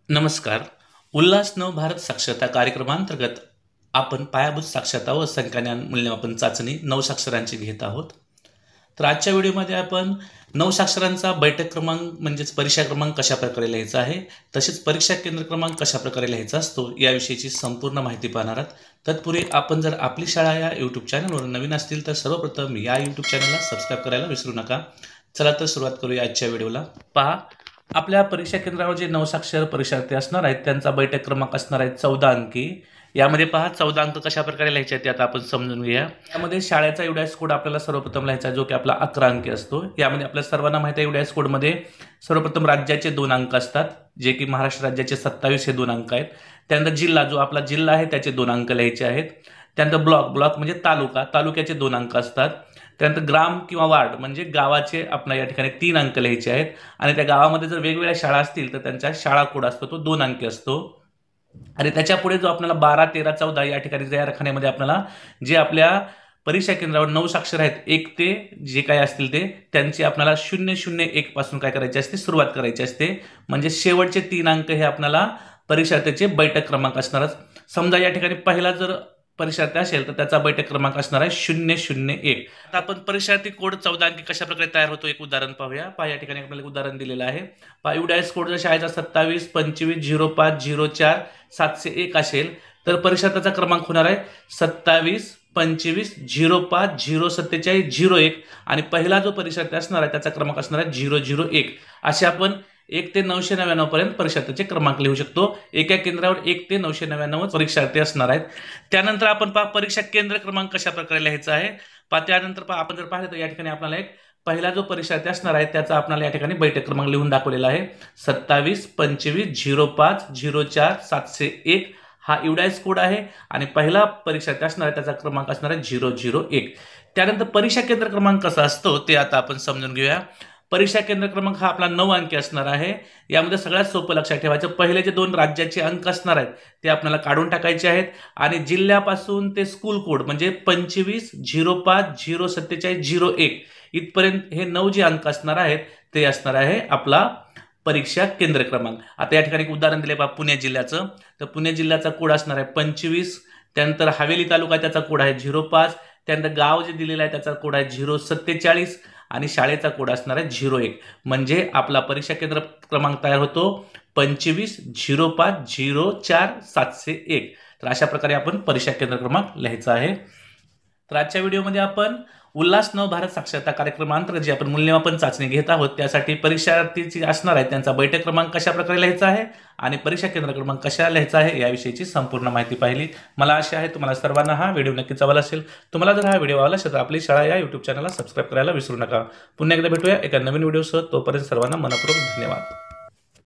नमस्कार. उल्हास नव भारत साक्षरता कार्यक्रमांतर्गत आपण पायाभूत साक्षरता व संख्याज्ञान मूल्यमापन चाचणी 9 साक्षरांची घेत आहोत. तर आजच्या व्हिडिओमध्ये आपण 9 साक्षरांचा बैठक क्रमांक म्हणजेच परीक्षा क्रमांक कशा प्रकारे लिहायचा आहे, तसेच परीक्षा केंद्र क्रमांक कशा प्रकारे लिहायचा असतो याविषयीची संपूर्ण माहिती पाहणार आहात. तत्पूर्वी आपण जर आपली शाळा या यूट्यूब चॅनलवर नवीन असतील तर सर्वप्रथम या यूट्यूब चॅनलला सबस्क्राईब करायला विसरू नका. चला तर सुरुवात करूया आजच्या व्हिडिओला. पहा, आपल्या परीक्षा केंद्रावर जे 9 साक्षर परीक्षार्थी असणार आहेत त्यांचा बैठक क्रमांक असणार आहे 14 अंकी. यामध्ये पहा 14 अंक कशा प्रकारे लिहायचे आहेत ते आता आपण समजून घेऊया. यामध्ये शाळेचा युडायस कोड आपल्याला सर्वप्रथम लिहायचा आहे जो की आपला 11 अंकी असतो. यामध्ये आपल्या सर्वांना माहिती आहे युडायस कोडमध्ये सर्वप्रथम राज्याचे 2 अंक असतात जे की महाराष्ट्र राज्याचे 27 हे 2 अंक आहेत. त्यानंतर जिल्हा जो आपला जिल्हा आहे त्याचे 2 अंक लिहायचे आहेत. त्यानंतर ब्लॉक म्हणजे तालुक्याचे 2 अंक असतात. त्यानंतर ग्राम किंवा वार्ड म्हणजे गावाचे आपल्या या ठिकाणी 3 अंक लिहायचे आहेत आणि त्या गावामध्ये जर वेगवेगळ्या शाळा असतील तर त्यांचा शाळा कोड असतो तो 2 अंकी असतो. आणि त्याच्या पुढे जो आपल्याला 12, 13, 14 या ठिकाणी या रखान्यामध्ये आपल्याला जे आपल्या परीक्षा केंद्रावर 9 साक्षर आहेत 1 ते जे काही असतील ते त्यांची आपल्याला 001 पासून काय करायची असते सुरुवात करायची असते. म्हणजे शेवटचे 3 अंक हे आपल्याला परीक्षार्थीचे बैठक क्रमांक असणारच. समजा या ठिकाणी पहिला जर परीक्षार्थी असेल तर त्याचा बैठक क्रमांक असणार आहे 001. आता आपण परीक्षार्थी कोड 14 अंकी कशा प्रकारे तयार होतो एक उदाहरण पाहूया. पहा या ठिकाणी आपल्याला एक उदाहरण दिलेलं आहे. पहा युडायस कोड जर शाळेचा 27 25 05 04 701 असेल तर परीक्षार्थीचा क्रमांक होणार आहे 27 25 05 047 01 आणि पहिला जो परीक्षार्थी असणार आहे त्याचा क्रमांक असणार आहे 001. असे आपण 1 ते 999 पर्यंत परीक्षार्थीचे क्रमांक लिहू शकतो. एका केंद्रावर 1 ते 999 परीक्षार्थी असणार आहेत. त्यानंतर आपण पहा परीक्षा केंद्र क्रमांक कशा प्रकारे लिहायचा आहे. त्यानंतर पहा आपण जर पाहिलं तर या ठिकाणी आपल्याला एक पहिला जो परीक्षार्थी असणार आहे त्याचा आपल्याला या ठिकाणी बैठक क्रमांक लिहून दाखवलेला आहे 27 25 05 04 701. हा युडायस कोड आहे आणि पहिला परीक्षार्थी असणार आहे त्याचा क्रमांक असणार आहे 001. त्यानंतर परीक्षा केंद्र क्रमांक कसा असतो ते आता आपण समजून घेऊया. परीक्षा केंद्र क्रमांक हा आपला 9 अंकी असणार आहे. यामध्ये सगळ्यात सोपं लक्षात ठेवायचं पहिले जे 2 राज्याचे अंक असणार आहेत ते आपल्याला काढून टाकायचे आहेत आणि जिल्ह्यापासून ते स्कूल कोड म्हणजे 25 05 047 01 इथपर्यंत हे 9 जे अंक असणार आहेत ते असणार आहे आपला परीक्षा केंद्र क्रमांक. आता या ठिकाणी एक उदाहरण दिले पहा पुणे जिल्ह्याचं. तर पुणे जिल्ह्याचा कोड असणार आहे 25. त्यानंतर हवेली तालुका त्याचा कोड आहे 05. त्यानंतर गाव जे दिलेलं आहे त्याचा कोड आहे 047 आणि शाळेचा कोड असणार आहे 01. म्हणजे आपला परीक्षा केंद्र क्रमांक तयार होतो 25 05 04 701. तर अशा प्रकारे आपण परीक्षा केंद्र क्रमांक लिहायचा आहे. तर आजच्या व्हिडिओमध्ये आपण उल्हास नव भारत साक्षरता कार्यक्रमांतर्गत जे आपण मूल्यमापन चाचणी घेत आहोत त्यासाठी परीक्षार्थी असणार आहे त्यांचा बैठक क्रमांक कशा प्रकारे लिहायचा आहे आणि परीक्षा केंद्र क्रमांक कशा लिहायचा आहे याविषयीची संपूर्ण माहिती पाहिली. मला आशा आहे तुम्हाला सर्वांना हा व्हिडिओ नक्कीच आवडला असेल. तुम्हाला जर हा व्हिडिओ आवडला असेल तर आपली शाळा या यूट्यूब चॅनलला सबस्क्राईब करायला विसरू नका. पुन्हा एकदा भेटूया एका नवीन व्हिडिओसह. तोपर्यंत सर्वांना मनपूर्वक धन्यवाद.